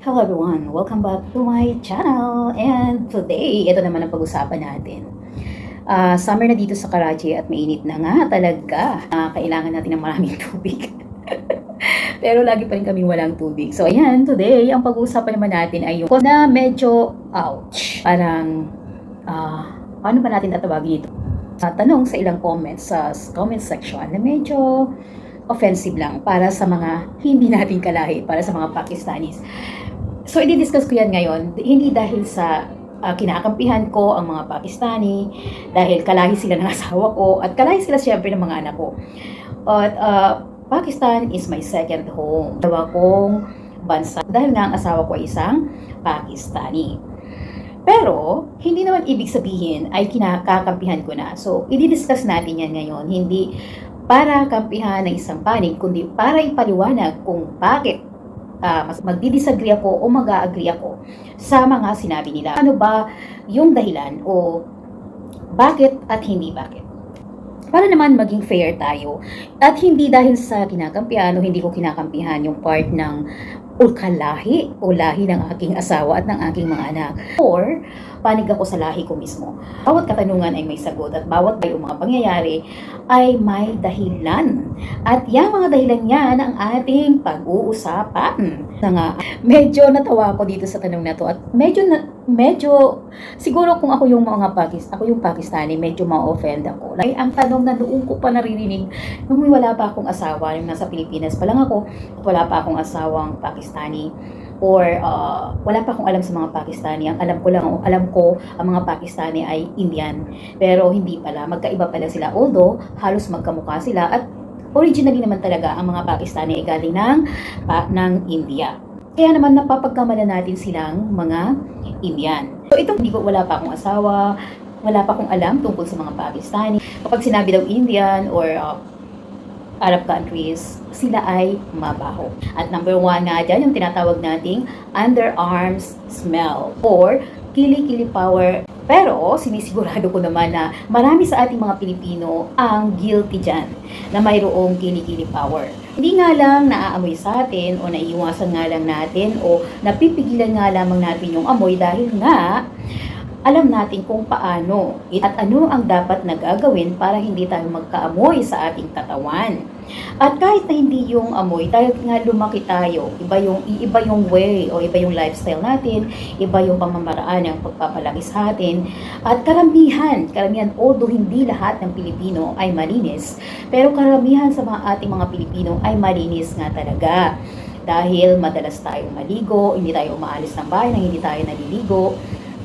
Hello everyone! Welcome back to my channel! And today, ito naman ang pag-usapan natin. Summer na dito sa Karachi at mainit na nga talaga. Kailangan natin ng maraming tubig. Pero lagi pa rin kami walang tubig. So ayan, today, ang pag-uusapan naman natin ay yung na medyo ouch. Parang, paano ba natin tatawagin ito? Tanong sa ilang comments sa comment section na medyo offensive lang para sa mga hindi nating kalahi, para sa mga Pakistanis. So, i-discuss ko yan ngayon, hindi dahil sa kinakampihan ko ang mga Pakistani, dahil kalahi sila ng asawa ko, at kalahi sila siyempre ng mga anak ko. But, Pakistan is my second home. Dalawa kong bansa, dahil nga ang asawa ko ay isang Pakistani. Pero, hindi naman ibig sabihin ay kinakakampihan ko na. So, i-discuss natin yan ngayon, hindi para kampihan ng isang panig, kundi para ipaliwanag kung bakit mas magdi-disagree ako o mag-a-agree ako sa mga sinabi nila. Ano ba yung dahilan o bakit at hindi bakit? Para naman maging fair tayo at hindi dahil sa kinakampihan o hindi ko kinakampihan yung part ng kalahi o lahi ng aking asawa at ng aking mga anak. Or, panig ako sa lahi ko mismo. Bawat katanungan ay may sagot at bawat mga pangyayari ay may dahilan. At yung mga dahilan yan ang ating pag-uusapan. Medyo natawa ako dito sa tanong na to at medyo siguro kung ako yung Pakistani, medyo ma-offend ako. Like, ang tanong na noong ko pa naririnig nung wala pa akong asawa, nung nasa Pilipinas pa lang ako, wala pa akong asawang Pakistani, or wala pa akong alam sa mga Pakistani. Ang alam ko ang mga Pakistani ay Indian, pero hindi pala, magkaiba pala sila, although halos magkamukha sila at originally naman talaga ang mga Pakistani ay galing ng India. Kaya naman napapagkamalan natin silang mga Indian. So wala pa akong asawa, wala pa akong alam tungkol sa mga Pakistani. Kapag sinabi daw Indian or Arab countries, sila ay mabaho. At number one nga dyan, yung tinatawag nating underarms smell or kili-kili power. Pero sinisigurado ko naman na marami sa ating mga Pilipino ang guilty dyan na mayroong kili-kili power. Hindi nga lang naaamoy sa atin o naiiwasan nga lang natin o napipigilan nga lamang natin yung amoy dahil nga alam natin kung paano at ano ang dapat na gagawin para hindi tayo magkaamoy sa ating katawan. At kahit na hindi yung amoy, dahil nga lumaki tayo, iba yung way o iba yung lifestyle natin, iba yung pamamaraan ng pagpapalaki sa atin. At karamihan, although hindi lahat ng Pilipino ay malinis, pero karamihan sa ating mga Pilipino ay malinis nga talaga. Dahil madalas tayong maligo, hindi tayo umaalis ng bahay nang hindi tayo naliligo.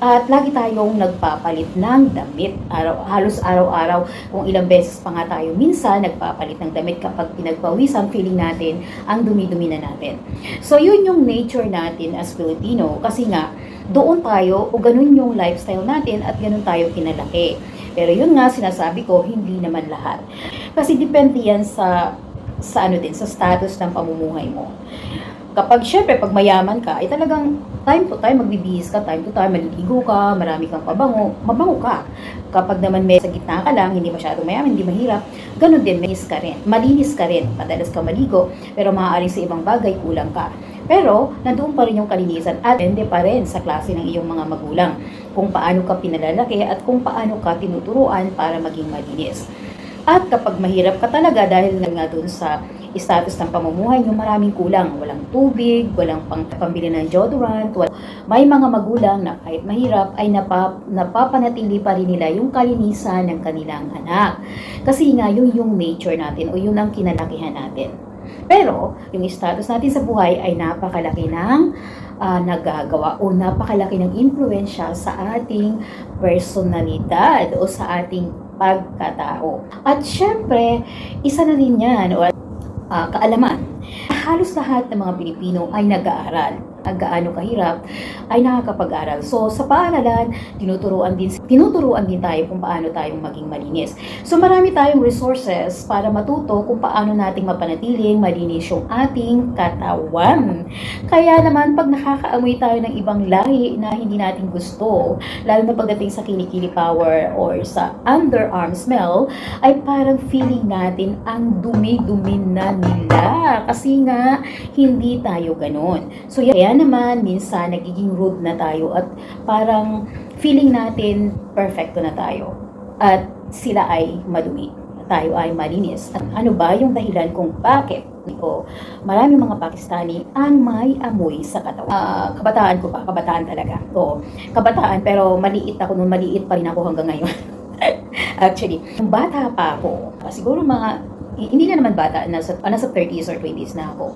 At lagi tayong nagpapalit ng damit. Halos araw-araw, kung ilang beses pa nga tayo minsan nagpapalit ng damit kapag pinagpawisan, feeling natin ang dumi-dumi na natin. So yun yung nature natin as Filipino. Kasi nga, doon tayo o ganun yung lifestyle natin at ganun tayo kinalaki. Pero yun nga, sinasabi ko, hindi naman lahat. Kasi depende yan sa status ng pamumuhay mo. Kapag syempre, pag mayaman ka, ay talagang time to time magbibihis ka, time to time maliligo ka, marami kang mabango ka. Kapag naman may sa gitna ka lang, hindi masyadong mayaman, hindi mahirap, ganun din, malinis ka rin, madalas ka maligo, pero maaaring sa ibang bagay kulang ka. Pero, nandoon pa rin yung kalinisan at depende pa rin sa klase ng iyong mga magulang, kung paano ka pinalalaki at kung paano ka tinuturuan para maging malinis. At kapag mahirap ka talaga dahil nga doon sa status ng pamumuhay nyo, maraming kulang. Walang tubig, walang pambili ng deodorant. May mga magulang na kahit mahirap ay napapanatili pa rin nila yung kalinisan ng kanilang anak. Kasi nga yun yung nature natin o yun ang kinalakihan natin. Pero yung status natin sa buhay ay napakalaki ng nagagawa o napakalaki ng impluwensya sa ating personalidad o sa ating pagkatao. At syempre, isa na rin yan o kaalaman. Halos lahat ng mga Pilipino ay nag-aaral. Gaano kahirap ay nakakapag-aral. So sa paaralan, tinuturuan din tayo kung paano tayong maging malinis. So marami tayong resources para matuto kung paano nating mapanatiling malinis yung ating katawan. Kaya naman pag nakakaamoy tayo ng ibang lahi na hindi natin gusto, lalo na pagdating sa kilikili power or sa underarm smell, ay parang feeling natin ang dumi-dumi na nila. Kasi nga nga hindi tayo ganun. So kaya naman minsan nagiging rude na tayo at parang feeling natin perfecto na tayo at sila ay madumi, tayo ay malinis. At ano ba yung dahilan kung bakit maraming mga Pakistani ang may amoy sa katawan? Kabataan ko pa, kabataan talaga. Oo, kabataan, pero maliit ako noon, maliit pa rin ako hanggang ngayon. Actually, nung bata pa ako, siguro hindi na naman bata, nasa 30s or 20s na ako.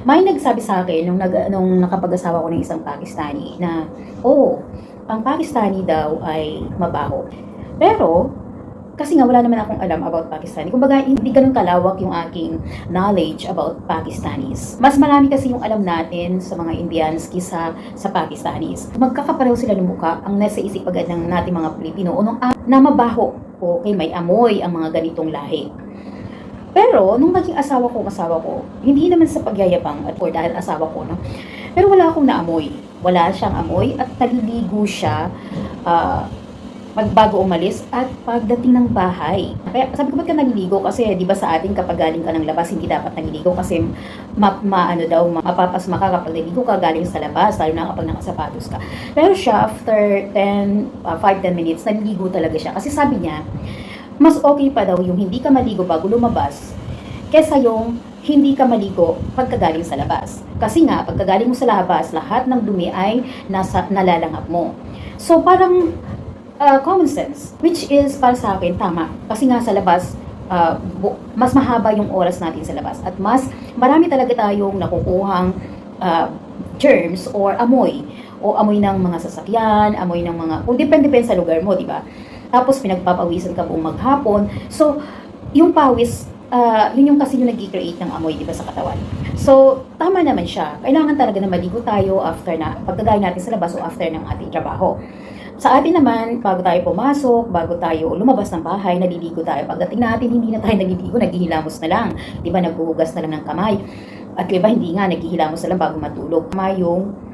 May nagsabi sa akin nung nakapag-asawa ko ng isang Pakistani na, ang Pakistani daw ay mabaho. Pero, kasi nga wala naman akong alam about Pakistani. Kumbaga, hindi ganun kalawak yung aking knowledge about Pakistanis. Mas marami kasi yung alam natin sa mga Indians kisa sa Pakistanis. Magkakapareho sila ng mukha, ang nasa isip agad ng nating mga Pilipino, na mabaho. Okay, may amoy ang mga ganitong lahi. Pero, nung naging asawa ko, hindi naman sa pagyayabang or dahil asawa ko, no? Pero wala akong naamoy. Wala siyang amoy at naliligo siya bago umalis at pagdating ng bahay. Kaya sabi ko, ba't ka naliligo? Kasi di ba sa atin kapag galing ka ng labas, hindi dapat naliligo kasi mapapasma ka kapag naliligo ka galing sa labas, lalo na kapag nakasapatos ka. Pero siya, after 5-10 minutes, naliligo talaga siya. Kasi sabi niya, mas okay pa daw yung hindi ka maligo bago lumabas kesa yung hindi ka maligo pagkagaling sa labas. Kasi nga, pagkagaling mo sa labas, lahat ng dumi ay nalalanghap mo. So parang common sense, which is para sa akin tama. Kasi nga sa labas, mas mahaba yung oras natin sa labas at mas marami talaga tayong nakukuhang germs or amoy ng mga sasakyan, amoy ng mga, kung depende sa lugar mo, di ba? Tapos pinagpapawisan ka buong maghapon. So, yung pawis, yun yung kasi yung nag-create ng amoy, di ba, sa katawan. So, tama naman siya. Kailangan talaga na maligo tayo after na pagkagaling natin sa labas o after ng ating trabaho. Sa atin naman, bago tayo pumasok, bago tayo lumabas ng bahay, naliligo tayo. Pagdating natin, hindi na tayo naliligo, naghihilamos na lang. Di ba, naghuhugas na lang ng kamay. At iba, hindi nga, naghihilamos na lang bago matulog. Kamay yung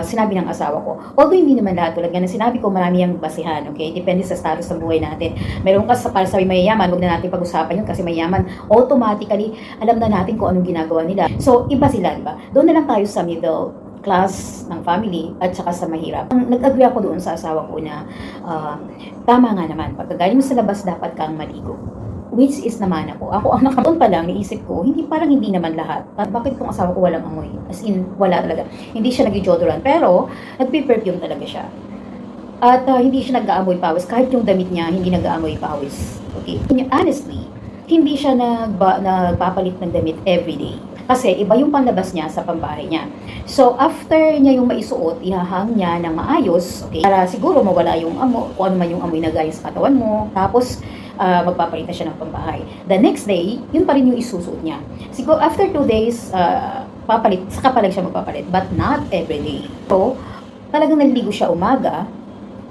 sinabi ng asawa ko. Although hindi naman lahat, tulad nga na sinabi ko, marami ang basihan, okay? Depende sa status ng buhay natin. Meron ka para sa mayayaman, huwag na natin pag-usapan yun kasi mayayaman, automatically, alam na natin kung anong ginagawa nila. So, iba sila, di ba? Doon na lang tayo sa middle class ng family at saka sa mahirap. Nag-agree ako doon sa asawa ko na tama nga naman, pagkagaling mo sa labas, dapat kang maligo. Which is naman ako ang nakataon pa lang, naisip ko, parang hindi naman lahat. Bakit kung asawa ko walang amoy? As in, wala talaga. Hindi siya nag-deodorant, pero nagpe-perfume talaga siya. At hindi siya nag-aamoy pawis, kahit yung damit niya, hindi nag-aamoy pawis. Okay? Honestly, hindi siya nagpapalit ng damit everyday. Kasi iba yung panlabas niya sa pambahay niya. So, after niya yung maisuot, ihahang niya ng maayos, okay? Para siguro mawala yung amoy, kung ano man yung amoy na galing sa katawan mo. Tapos, magpapalit na siya ng pambahay. The next day, yun pa rin yung isusuot niya. Siguro, after 2 days, saka pa lang siya magpapalit. But not every day. So, talagang naliligo siya umaga,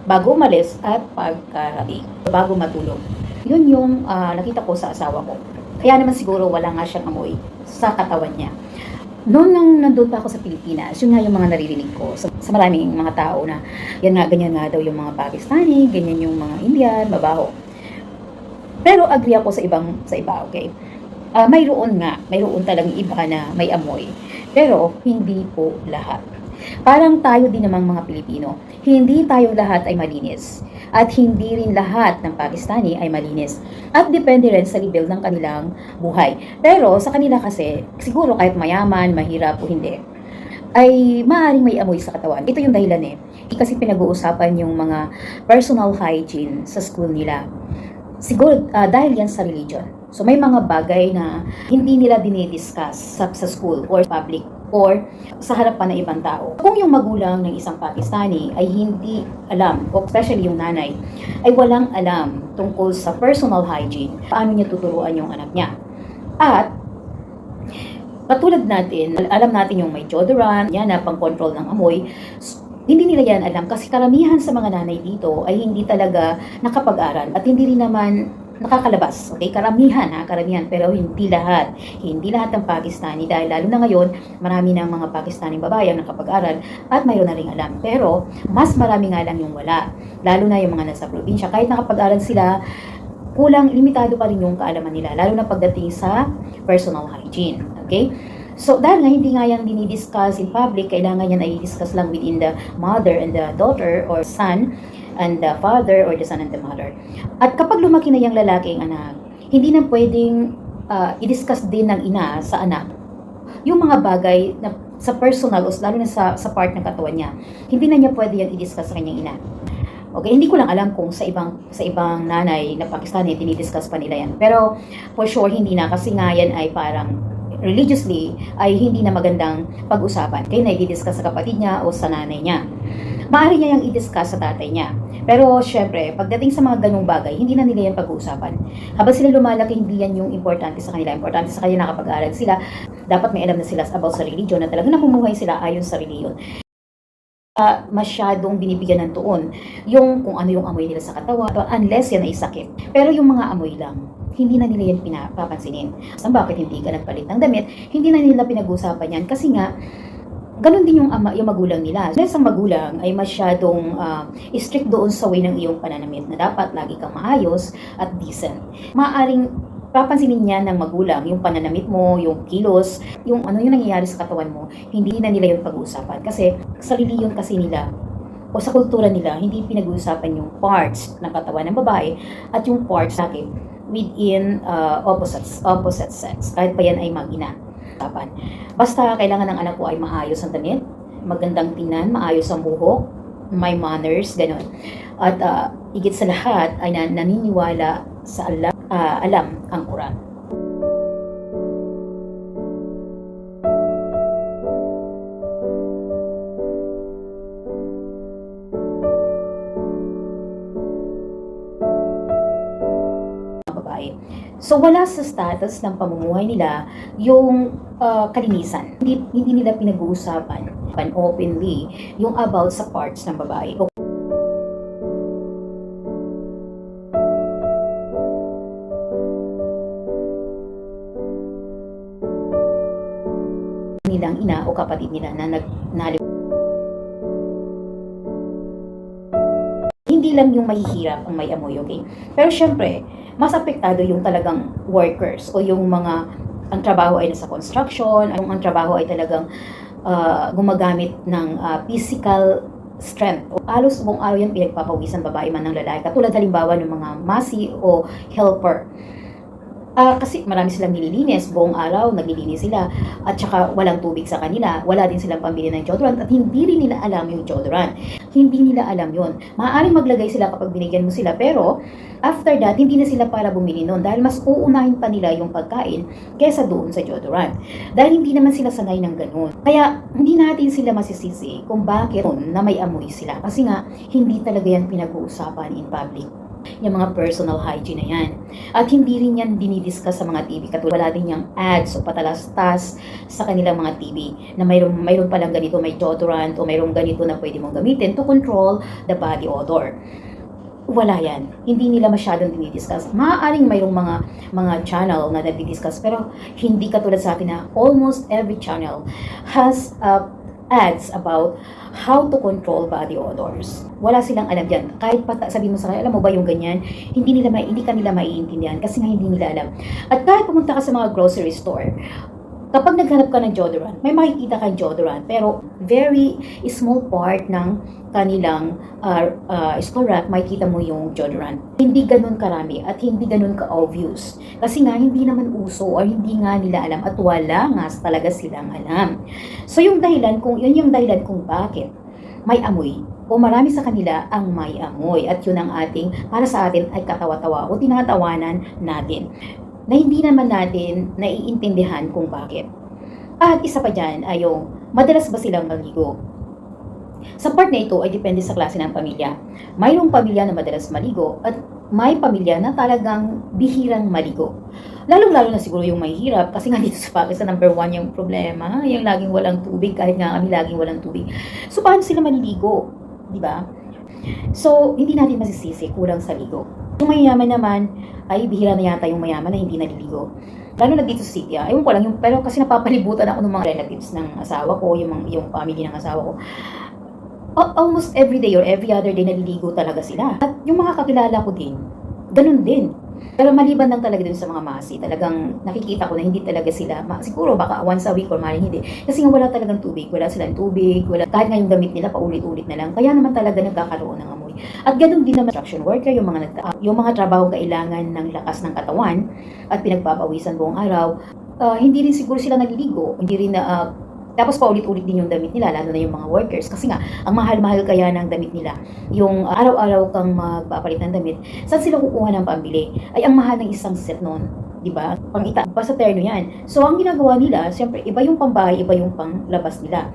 bago umalis, at pagkarating, bago matulog. Yun yung nakita ko sa asawa ko. Kaya naman siguro wala nga siyang amoy sa katawan niya. Noon nang nandun pa ako sa Pilipinas, yun nga yung mga naririnig ko sa maraming mga tao na yan nga, ganyan nga daw yung mga Pakistani, ganyan yung mga Indian, mabaho. Pero agree ako sa iba, okay? Mayroon talagang iba na may amoy. Pero hindi po lahat. Parang tayo din namang mga Pilipino, hindi tayo lahat ay malinis. At hindi rin lahat ng Pakistani ay malinis. At depende rin sa level ng kanilang buhay. Pero sa kanila kasi, siguro kahit mayaman, mahirap o hindi, ay maaaring may amoy sa katawan. Ito yung dahilan Kasi pinag-uusapan yung mga personal hygiene sa school nila. Siguro dahil yan sa religion. So may mga bagay na hindi nila dinidiscuss sa school or public or sa harapan ng ibang tao. Kung yung magulang ng isang Pakistani ay hindi alam, o especially yung nanay, ay walang alam tungkol sa personal hygiene, paano niya tuturuan yung anak niya. At katulad natin, alam natin yung may deodorant, yan na pang-control ng amoy, hindi nila yan alam kasi karamihan sa mga nanay dito ay hindi talaga nakapag-aral at hindi rin naman nakakalabas. Okay, karamihan, pero hindi lahat. Hindi lahat ng Pakistani dahil lalo na ngayon, marami ng mga Pakistani babae ang nakapag-aral at mayroon na ring alam. Pero mas marami nga lang yung wala. Lalo na yung mga nasa probinsya. Kahit nakapag-aral sila, limitado pa rin yung kaalaman nila, lalo na pagdating sa personal hygiene. Okay? So, dahil nga hindi nga yan dinidiscuss in public, kailangan yan ay discuss lang within the mother and the daughter or son and the father or the son and the mother. At kapag lumaki na yung lalaking anak, hindi na pwedeng i-discuss din ng ina sa anak yung mga bagay na sa personal o lalo na sa part ng katawan niya. Hindi na niya pwede yan i-discuss sa kanyang ina. Okay, hindi ko lang alam kung sa ibang nanay na Pakistani dinidiscuss pa nila yan. Pero for sure hindi na, kasi nga yan ay parang religiously ay hindi na magandang pag-usapan. Kaya na i-discuss sa kapatid niya o sa nanay niya. Maaari niya yung i-discuss sa tatay niya. Pero syempre, pagdating sa mga ganung bagay, hindi na nila yan pag-uusapan. Habang sila lumalaki, hindi yan yung importante sa kanila. Importante sa kanila nakapag-aaral sila. Dapat may alam na sila about sa religion na talagang namumuhay sila ayon sa religion. Masyadong binibigyan ng tuon yung kung ano yung amoy nila sa katawan unless yan ay sakit. Pero yung mga amoy lang, hindi na nila yan pinapapansinin. So, bakit hindi ka nagpalit ng damit? Hindi na nila pinag-usapan yan kasi nga ganun din yung magulang nila. Dahil sa magulang ay masyadong strict doon sa way ng iyong pananamit na dapat lagi kang maayos at decent. Maaring papansinin niya ng magulang yung pananamit mo, yung kilos, yung ano yung nangyayari sa katawan mo, hindi na nila yung pag-uusapan. Kasi sa reliyon kasi nila, o sa kultura nila, hindi pinag-uusapan yung parts ng katawan ng babae at yung parts natin within opposite sex. Kahit pa yan ay mag-ina. Basta kailangan ng anak ko ay maayos ang damit, magandang tingnan, maayos ang buhok, may manners, gano'n. At higit sa lahat ay naniniwala sa alam ang Quran. Babae. So wala sa status ng pamumuhay nila yung kalinisan. Hindi nila pinag-uusapan openly yung about sa parts ng babae. Nilang ina o kapatid nila na hindi lang yung mahihirap ang may amoy, okay? Pero syempre, mas apektado yung talagang workers o yung mga ang trabaho ay nasa construction, ang trabaho ay talagang gumagamit ng physical strength. O halos buong araw yan pinagpapawisan babae man ng lalaki. Katulad halimbawa ng mga masi o helper. Kasi marami silang nililinis, buong araw naglilinis sila at saka walang tubig sa kanila, wala din silang pambili ng deodorant at hindi rin nila alam yung deodorant. Hindi nila alam yun. Maaaring maglagay sila kapag binigyan mo sila pero after that, hindi na sila para bumili nun dahil mas uunahin pa nila yung pagkain kesa doon sa deodorant. Dahil hindi naman sila sanay ng ganun. Kaya hindi natin sila masisisi kung bakit na may amoy sila. Kasi nga, hindi talaga yan pinag-uusapan in public. Yung mga personal hygiene na yan. At hindi rin yan dinidiscuss sa mga TV. Katulad wala din yung ads o patalastas sa kanilang mga TV na mayroon palang ganito, may deodorant o mayroong ganito na pwede mong gamitin to control the body odor. Wala yan. Hindi nila masyadong dinidiscuss. Maaaring mayroong mga channel na nagdi-discuss pero hindi katulad sa atin na almost every channel has ads about how to control body odors. Wala silang alam dyan. Kahit sabihin mo sa kanila, alam mo ba yung ganyan? Hindi ka nila maiintindihan kasi nga hindi nila alam. At kahit pumunta ka sa mga grocery store, kapag naghanap ka ng deodorant, may makikita kang deodorant, pero very small part ng kanilang store rack, makikita mo yung deodorant. Hindi ganun karami at hindi ganun ka-obvious. Kasi nga, hindi naman uso or hindi nga nila alam at wala nga talaga silang alam. So, yun yung dahilan kung bakit may amoy o marami sa kanila ang may amoy at yun ang para sa atin ay katawa-tawa o tinatawanan natin na hindi naman natin naiintindihan kung bakit. At isa pa dyan ay yung madalas ba silang maligo? Sa part na ito ay depende sa klase ng pamilya. Mayroong pamilya na madalas maligo at may pamilya na talagang bihirang maligo. Lalong-lalo na siguro yung mahihirap kasi nga dito sa Pakistan, number 1 yung problema, yung laging walang tubig kahit nga kami laging walang tubig. So paano sila maliligo? Diba? So hindi natin masisisi, kulang sa ligo. Yung mayayaman naman, ay bihira na yata yung mayaman na hindi naliligo. Lalo na dito sa city, ewan ko lang, pero kasi napapalibutan ako ng mga relatives ng asawa ko, yung family ng asawa ko. Almost every day or every other day naliligo talaga sila. At yung mga kakilala ko din, ganun din. Pero maliban lang talaga dun sa mga masi, talagang nakikita ko na hindi talaga sila, siguro baka once a week or maaaring hindi. Kasi nga wala talagang tubig, wala silang tubig, kahit nga yung damit nila paulit-ulit na lang. Kaya naman talaga nagkakaroon ng amoy. At ganun din naman construction worker, yung mga trabaho kailangan ng lakas ng katawan at pinagpapawisan buong araw, hindi rin siguro sila naliligo, hindi rin na tapos paulit-ulit din yung damit nila, lalo na yung mga workers. Kasi nga, ang mahal-mahal kaya ng damit nila. Yung araw-araw kang magpapalit ng damit, saan sila kukuha ng pambili? Ay, ang mahal ng isang set noon. Diba? Pangita, basta terno yan. So, ang ginagawa nila, siyempre, iba yung pambahay, iba yung panglabas nila.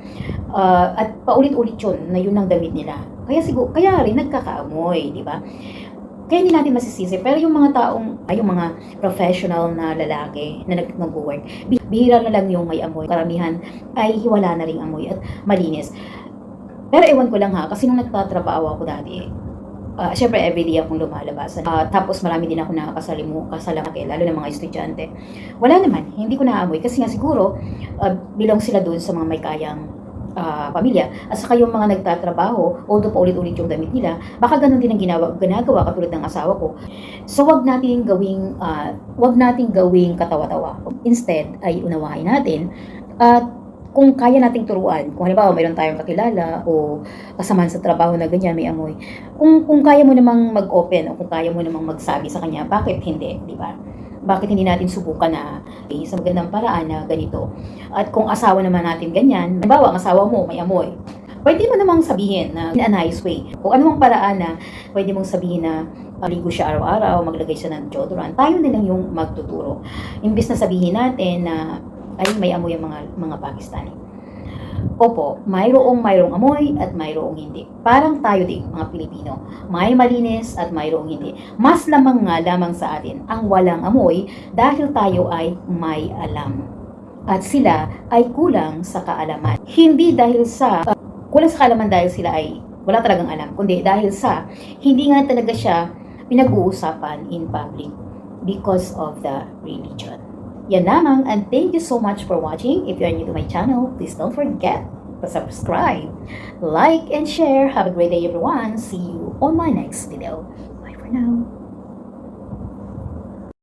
At paulit-ulit yun, na yun ang damit nila. Kaya rin nagkakaamoy, di ba? Kaya hindi natin masisisi. Pero yung mga taong, yung mga professional na lalaki na nag-work, bihira na lang yung may amoy. Karamihan ay hiwala na rin amoy at malinis. Pero ewan ko lang ha, kasi nung nagtatrabaho ako dati, syempre everyday akong lumalabas. Tapos marami din ako nakasalaki, lalo na mga estudyante. Wala naman, hindi ko naamoy. Kasi nga siguro, bilang sila doon sa mga may kayang pamilya, at saka yung mga nagtatrabaho, although paulit-ulit yung damit nila, baka ganun din ang ginagawa katulad ng asawa ko. So wag nating gawing katawa-tawa. Instead ay unawain natin at kung kaya nating turuan, kung halimbawa mayroon tayong kakilala o kasamahan sa trabaho na ganyan may amoy, kung kaya mo namang mag-open o kung kaya mo namang magsabi sa kanya, bakit hindi, di ba? Bakit hindi natin subukan na sa magandang paraan na ganito? At kung asawa naman natin ganyan, halimbawa ang asawa mo may amoy, pwede mo namang sabihin na in a nice way. Kung anumang paraan na pwede mong sabihin na ligo siya araw-araw, maglagay siya ng deodorant, tayo na lang yung magtuturo. Imbis na sabihin natin na ay may amoy ang mga Pakistani. Opo, mayroong amoy at mayroong hindi. Parang tayo din, mga Pilipino. May malinis at mayroong hindi. Mas lamang nga lamang sa atin ang walang amoy dahil tayo ay may alam. At sila ay kulang sa kaalaman. Hindi dahil sa kulang sa kaalaman dahil sila ay wala talagang alam, kundi dahil sa hindi nga talaga siya pinag-uusapan in public because of the religion. Yan lamang, and thank you so much for watching. If you are new to my channel, please don't forget to subscribe, like, and share. Have a great day everyone. See you on my next video. Bye for now.